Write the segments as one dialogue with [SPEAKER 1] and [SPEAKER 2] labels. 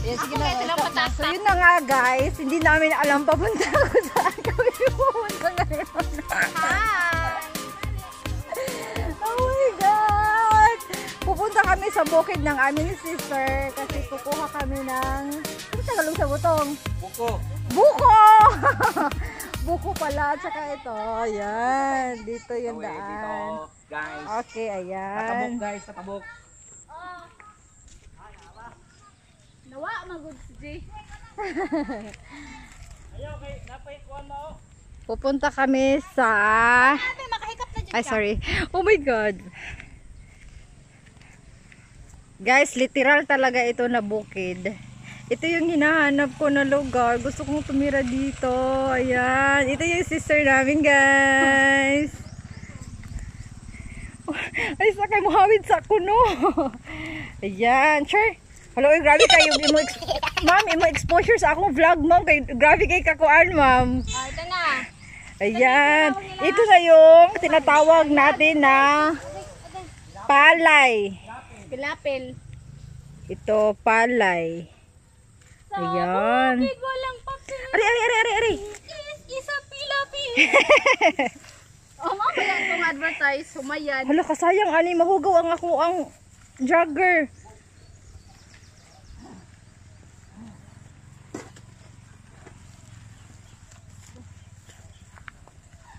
[SPEAKER 1] Yes,
[SPEAKER 2] Ako guys, sila patas.
[SPEAKER 1] So yun na nga guys, hindi namin alam papunta ko saan kami pupunta ngayon.
[SPEAKER 2] Hi!
[SPEAKER 1] Oh my God! Pupunta kami sa bukid ng aming sister kasi kukuha kami ng... Ano tagalog sa butong?
[SPEAKER 3] Buko!
[SPEAKER 1] Buko! Buko pala, tsaka ito. Ayan, dito yung daan.
[SPEAKER 3] Dito, guys.
[SPEAKER 1] Okay, ayan.
[SPEAKER 3] Tatabok guys, tatabok.
[SPEAKER 2] Nawa, magod si
[SPEAKER 3] Ayaw, napaikuan mo.
[SPEAKER 1] Pupunta kami sa...
[SPEAKER 2] makahikap na dyan.
[SPEAKER 1] Ay, sorry. Oh my God. Guys, literal talaga ito na bukid. Ito yung hinahanap ko na lugar. Gusto kong tumira dito. Ayan. Ito yung sister namin, guys. Ay, sakay mo hawid sa kuno. Ayan. Sure. Hello, grabe kayo. Ma'am, imo exposure sa akong vlog, ma'am. Grabe kayo kakuan, ma'am.
[SPEAKER 2] Oh, ito na.
[SPEAKER 1] Ayan. Ito na yung tinatawag natin na palay.
[SPEAKER 2] Pilapil.
[SPEAKER 1] Ito, palay. Ayan.
[SPEAKER 2] Bukid, walang papel.
[SPEAKER 1] Ari.
[SPEAKER 2] Isa pilapil. Oh, mama yan itong advertise. Humayan.
[SPEAKER 1] Hala, kasayang ani, mahugaw ang ako ang jogger.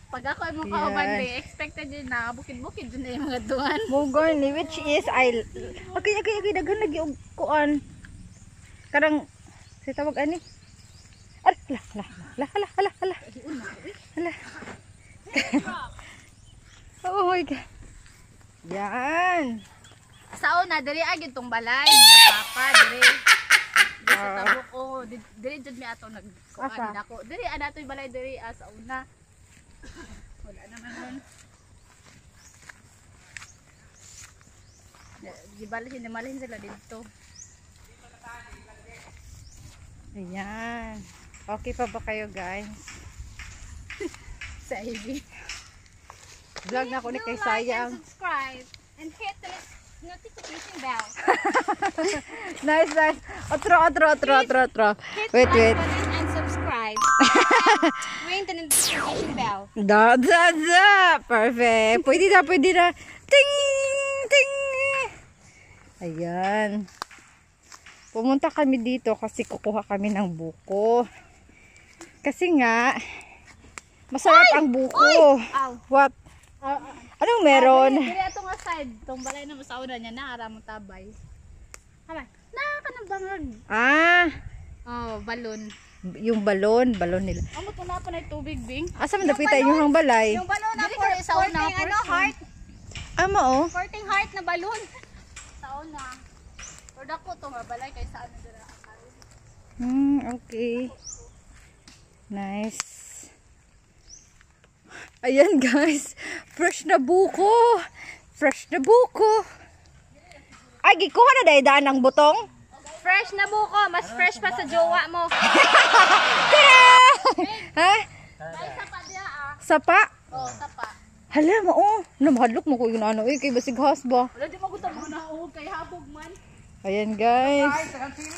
[SPEAKER 2] Pag ako ay mukha ubandi, expected yun na bukid-bukid dun na yung mga duwan.
[SPEAKER 1] Mugorni, which is, okay, daghan lagi og kuan. Karang, si tawag ani. Hala. Oh my God. Yan.
[SPEAKER 2] Sa una, diri agad itong balay. Napaka, diri. Diri sa tabok ko. Diri dyan may ato nagkuhan ako. Diri, ano ito yung balay diri sa una. Wala naman nun. Hinimalhin sila dito.
[SPEAKER 1] Ayan. Okay pa ba kayo, guys?
[SPEAKER 2] Sa Ivy.
[SPEAKER 1] Vlog na ako ni kay Sayang.
[SPEAKER 2] Subscribe and hit the notification bell.
[SPEAKER 1] Nice. Otro.
[SPEAKER 2] Hit the like button and subscribe. Ring the notification bell.
[SPEAKER 1] Da. Perfect. Pwede na. Ting. Ayan. Pumunta kami dito kasi kukuha kami ng buko. Kasi nga, masarap ang buko. What? Anong meron?
[SPEAKER 2] Dili ato nga side, tong balay na masauna niya na ara mo tabay. Hamay. Kanang bangag. Oh, balon.
[SPEAKER 1] Yung balon nila.
[SPEAKER 2] Amo to na pa na tubig bing.
[SPEAKER 1] Asa man dapitan yung hang balay?
[SPEAKER 2] Yung balon na for sauna, heart.
[SPEAKER 1] Ama oh.
[SPEAKER 2] Porting heart na balon. Sauna. Pero dako to nga balay kay saan na dira.
[SPEAKER 1] Okay. Nice. Ayan guys, fresh na buko. Ay, gikuha na dahil ng butong.
[SPEAKER 2] Fresh na buko, mas fresh pa sa jowa mo.
[SPEAKER 1] Ha?
[SPEAKER 2] Dahil sapa diya
[SPEAKER 1] Sapa?
[SPEAKER 2] Oh, sapa.
[SPEAKER 1] Hala mo oh, namahadlok mo ko yung ano kay basig hasba.
[SPEAKER 2] Wala di magutom mo na kay habog man.
[SPEAKER 1] Ayan guys.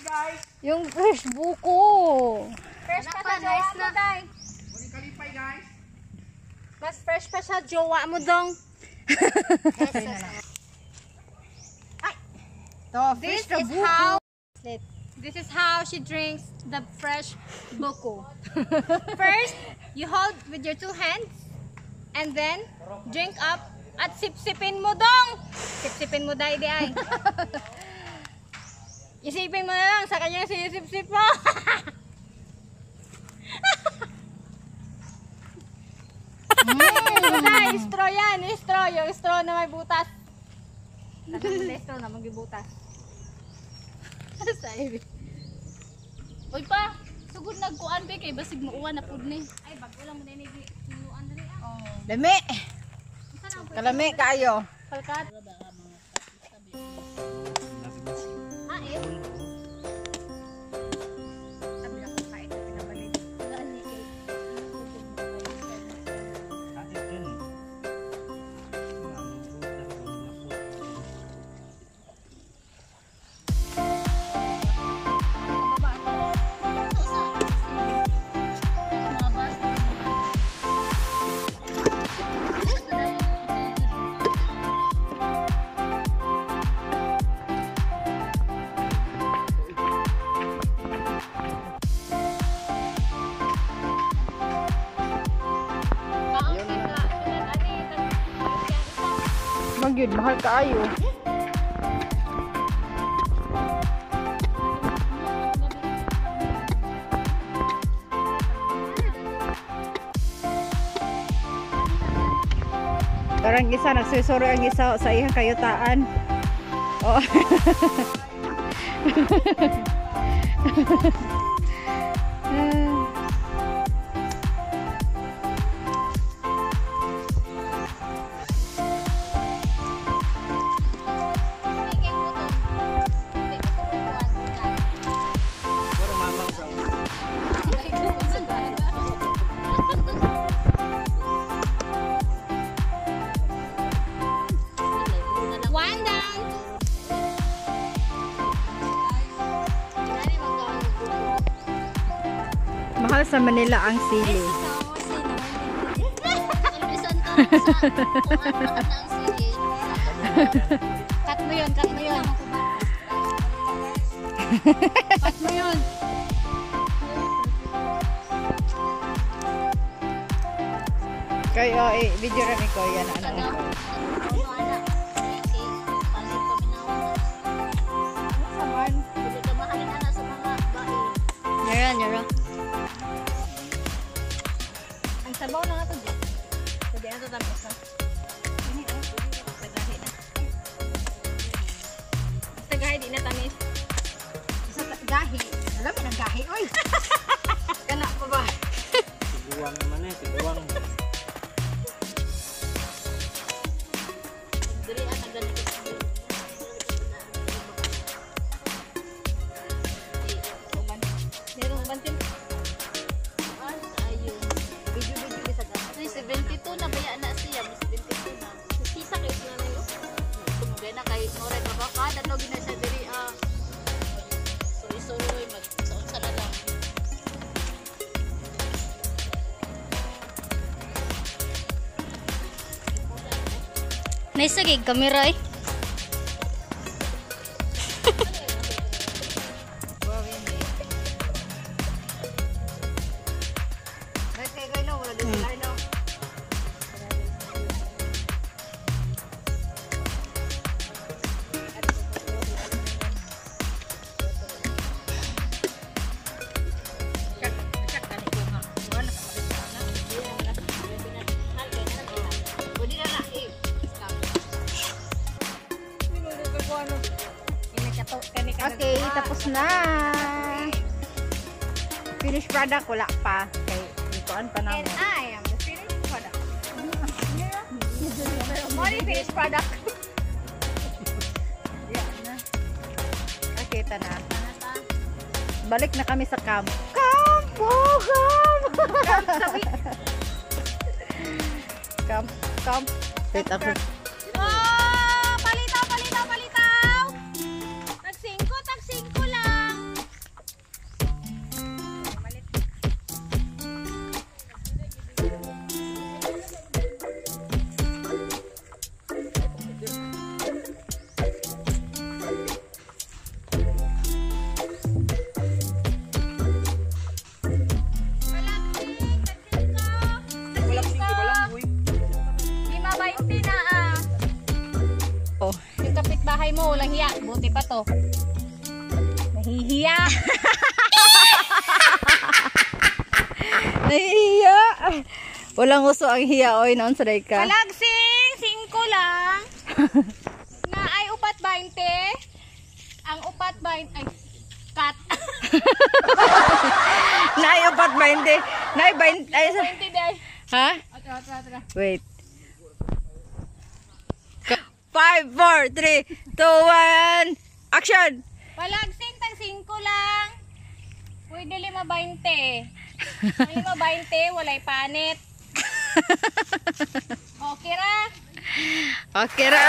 [SPEAKER 3] Guys.
[SPEAKER 1] Yung fresh buko.
[SPEAKER 2] Fresh pa sa jowa mo, day.
[SPEAKER 3] Muling kalipay guys.
[SPEAKER 2] Mas fresh pa sa jowa mo dong. This is how she drinks the fresh buko. First, you hold with your two hands and then drink up at sip-sipin mo dong. Sip-sipin mo dai di ay. Isipin mo na lang sa kanya sisip-sip mo. Straw yan, straw. Yung straw na may butas. Straw na magibutas. Sa Ivy. Uy pa, sugod nagkuan be kay basig mo uwan na pud ni. Ay bago lang mo na ni tinuan diri ah. Oh.
[SPEAKER 1] Lami. Kalami kayo.
[SPEAKER 2] Palkat. Ah, eh. Sabi na ko kain na pinabalik. Dali kay.
[SPEAKER 1] Magyud, mahal kaayo. Karang isa, nagsusuro ang isa sa iyang kayutaan. Oh.
[SPEAKER 2] One down.
[SPEAKER 1] Mahal sa Manila ang sili.
[SPEAKER 2] Cut mo yun, cut mo yun. Cut mo yun.
[SPEAKER 1] Kayo, video rami ko yan. Ano?
[SPEAKER 2] Yara. Ang sabaw na nga ito dyan. Pwede na ito tapos na. Ini ang tagahi na. Tagahi di na tamis. Sa gahi. Alam mo ng gahi, oy. Kana pa ba?
[SPEAKER 3] Tiguang naman eh, tiguang.
[SPEAKER 2] Diri ang naganito. Merong bantin. Ayun. Video-video sa gato. 72 na baya na siya. 72 na. Kisa kayo na nyo. Tumugay na kay Moray Babaka. Dano gina siya diri. Sorry. Magsaon na lang. Nice gig kamera eh.
[SPEAKER 1] Okay, tapos na. Finished product, wala pa. Okay, ituan pa namin.
[SPEAKER 2] And I am the finished product. What is finished product?
[SPEAKER 1] Okay, na. Balik na kami sa camp. Camp! Oh, camp! Camp. Wait, after.
[SPEAKER 2] Oh, palitaw. Tag-5 lang.
[SPEAKER 1] Oh.
[SPEAKER 2] Yung kapitbahay mo, walang hiya. Buti pa to. Nahihiya.
[SPEAKER 1] Nahihiya. Walang uso ang hiya, oy, naon sa ka.
[SPEAKER 2] Palagsing, 5 lang. Na ay upat 20. Ang upat 20, ay, cut.
[SPEAKER 1] Naay upat 20. Naay 20. Ay,
[SPEAKER 2] 20 day.
[SPEAKER 1] ha?
[SPEAKER 2] Atra.
[SPEAKER 1] Wait. 5, 4, 3, 2, 1. Action!
[SPEAKER 2] Palagsing, tang 5 lang. Pwede 5-20. Ang 5-20, walay panit. Okay ra?
[SPEAKER 1] Okay ra.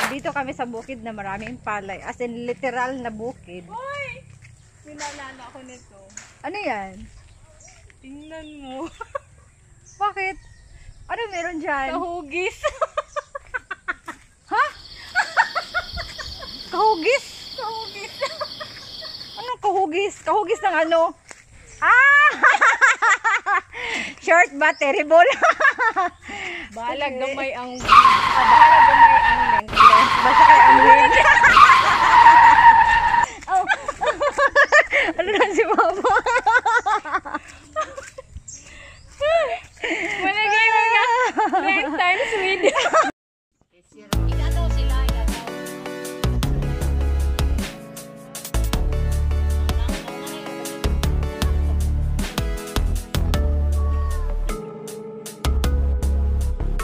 [SPEAKER 1] Dito kami sa bukid na maraming palay. As in literal na bukid.
[SPEAKER 2] Hoy! Nilalala ako nito.
[SPEAKER 1] Ano yan?
[SPEAKER 2] Tingnan mo.
[SPEAKER 1] Bakit? Ano meron dyan?
[SPEAKER 2] Kahugis.
[SPEAKER 1] Ha? Kahugis?
[SPEAKER 2] Kahugis.
[SPEAKER 1] Anong kahugis? Kahugis ng ano? Ah! Short but terrible.
[SPEAKER 2] Bahalag gamay ang bahalag gamay ang lens.
[SPEAKER 1] Basta kay ang win. Oh. Ano na si mama?
[SPEAKER 2] Malagay mo nga. Next time, sweet. Ikataw sila, ikataw.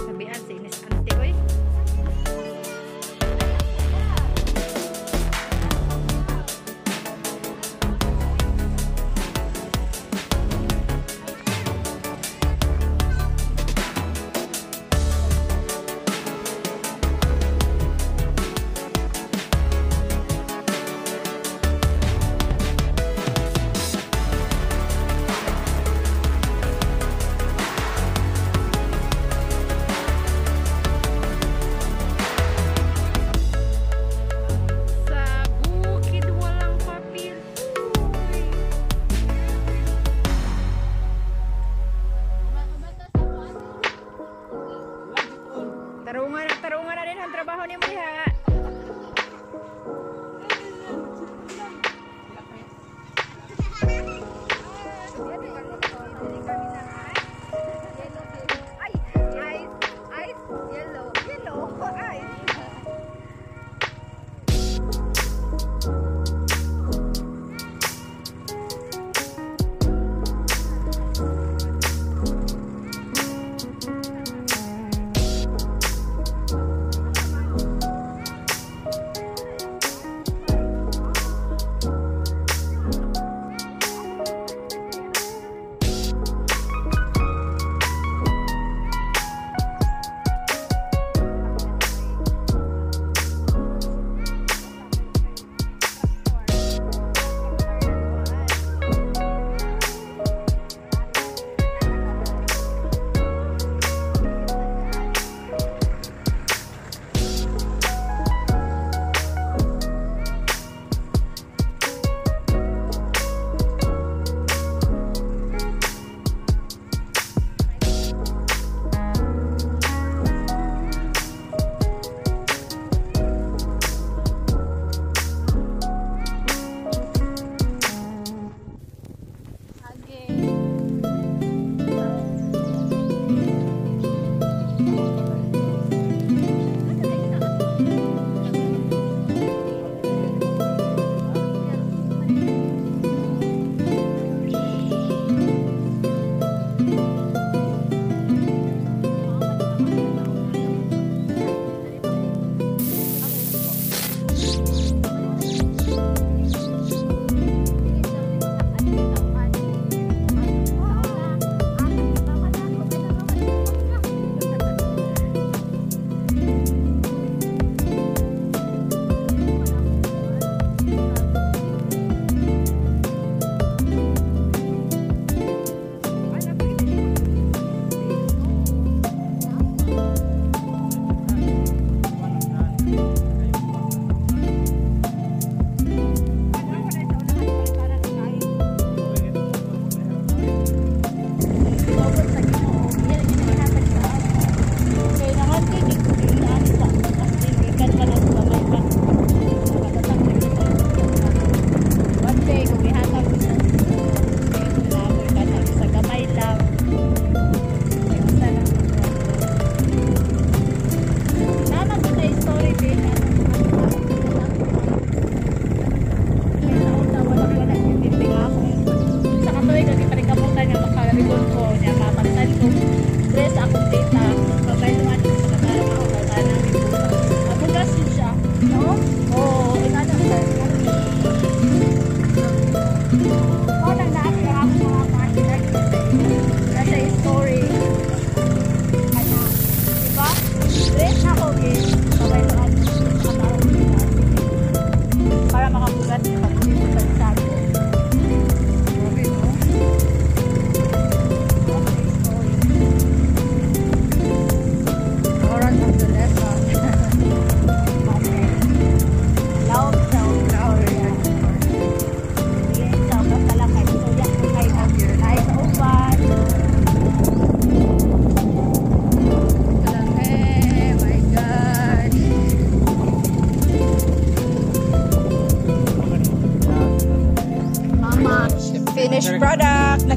[SPEAKER 1] Sabihan si Ines Ante, oy. Sa bukid walang papel. Uy. Tarungan na din ang trabaho ni mo diha.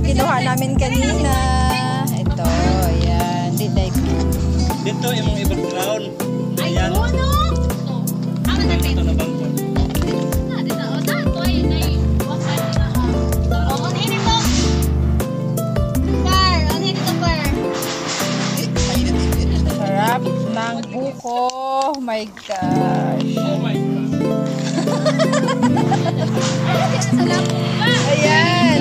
[SPEAKER 1] kinuha namin kanina. Ito, ayan.
[SPEAKER 3] Dito yung mga ibang ground. Ayan. Dito na bangko.
[SPEAKER 1] Sarap ng buko. Oh my gosh. Ayan.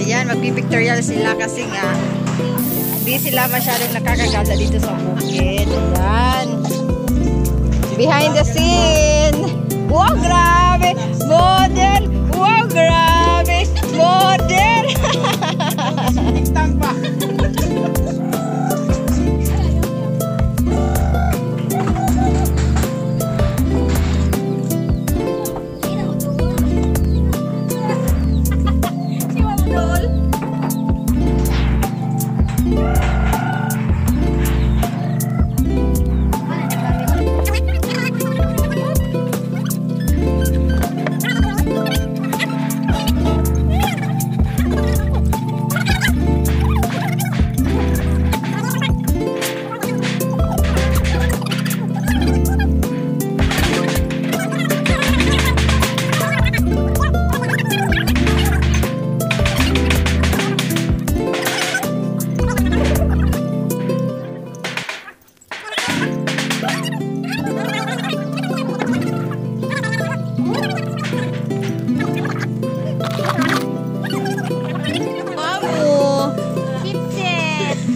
[SPEAKER 1] Ayan, magpipictorial sila kasi nga hindi sila masyadong nakakagala dito sa bukid. Ayan. Behind the scene. Wow, grabe. Modern. Wow, grabe. Modern. Tiktang pa.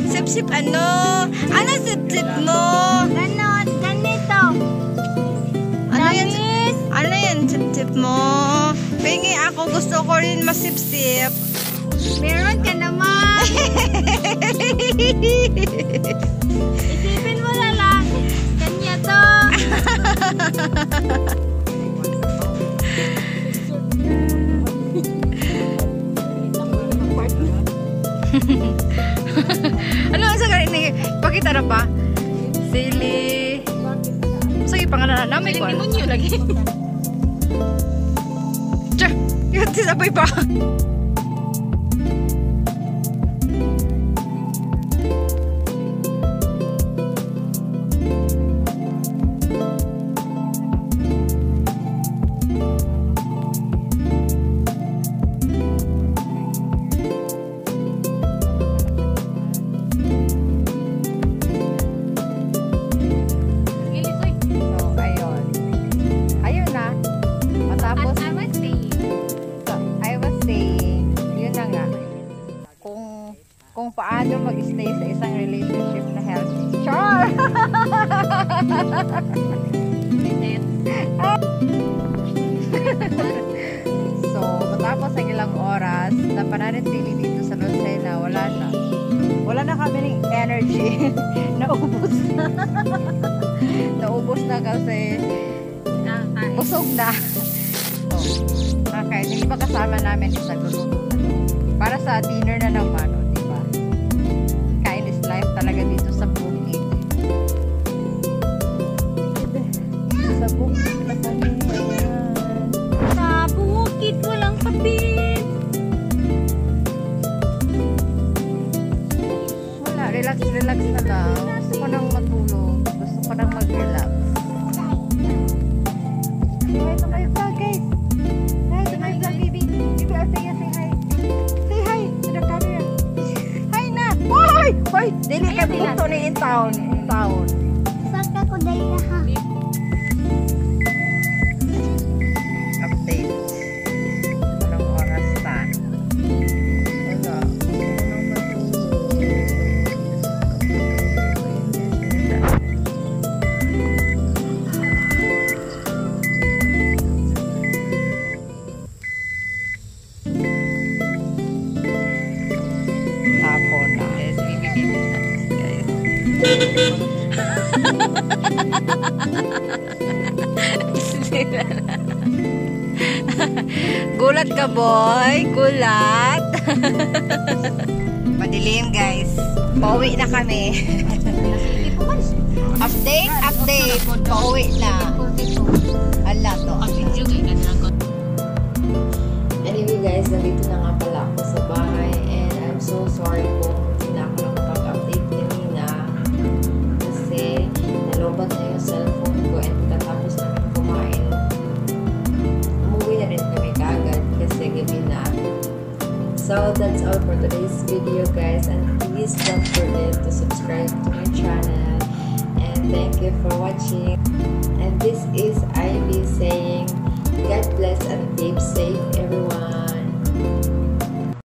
[SPEAKER 1] Sip-sip ano? Ano sip-sip mo?
[SPEAKER 2] Ganito.
[SPEAKER 1] Ano yan? Ano yan sip-sip mo? Pingi ako, gusto ko rin masip-sip.
[SPEAKER 2] Meron ka naman. Isipin mo na lang. Kanya to.
[SPEAKER 1] Ano sa ganito? Pakita na pa. Sili. Sige, pangalan namin ko.
[SPEAKER 2] Sili mo lagi.
[SPEAKER 1] Tiyah! Yun, sabay pa. Kung paano mag-stay sa isang relationship na healthy. Char! So, matapos ang ilang oras na pananatili dito sa LUCENA, wala na kami ng energy. Naubos na. Naubos na kasi busog na. So, okay, hindi pa kasama namin sa nagluluto na. Para sa dinner na naman, diba? Kain is life talaga dito sa bukid. Sa bukid na kami.
[SPEAKER 2] Sa bukid walang kapit.
[SPEAKER 1] Wala, relax na lang. Gusto ko nang matulog. Gusto ko nang mag-relax. Hi to my vlog, guys. Hi to my vlog, baby. Baby, I'll say hi. Say hi to the camera. Hi na. Hoy! Hoy! Dili ka punto ni in town.
[SPEAKER 2] Saka ko dahil na ha.
[SPEAKER 1] Update. Anong oras na? Wala. Anong matulog? Tapon na. Yes, bibibibis na guys. Gulat ka, boy. Gulat. Madilim, guys. Pauwi na kami. Update. Pauwi na. Hala to. Anyway guys, nandito na nga pala ako sa bahay and I'm so sorry kung hindi na ako nakapag-update kanina kasi nalobat na yung cellphone ko and katapos namin kumain. Umuwi na rin kami kagad kasi gabi na. So that's all for today's video guys, and please don't forget to subscribe to my channel and thank you for watching. And this is Ivy saying God bless and keep safe everyone.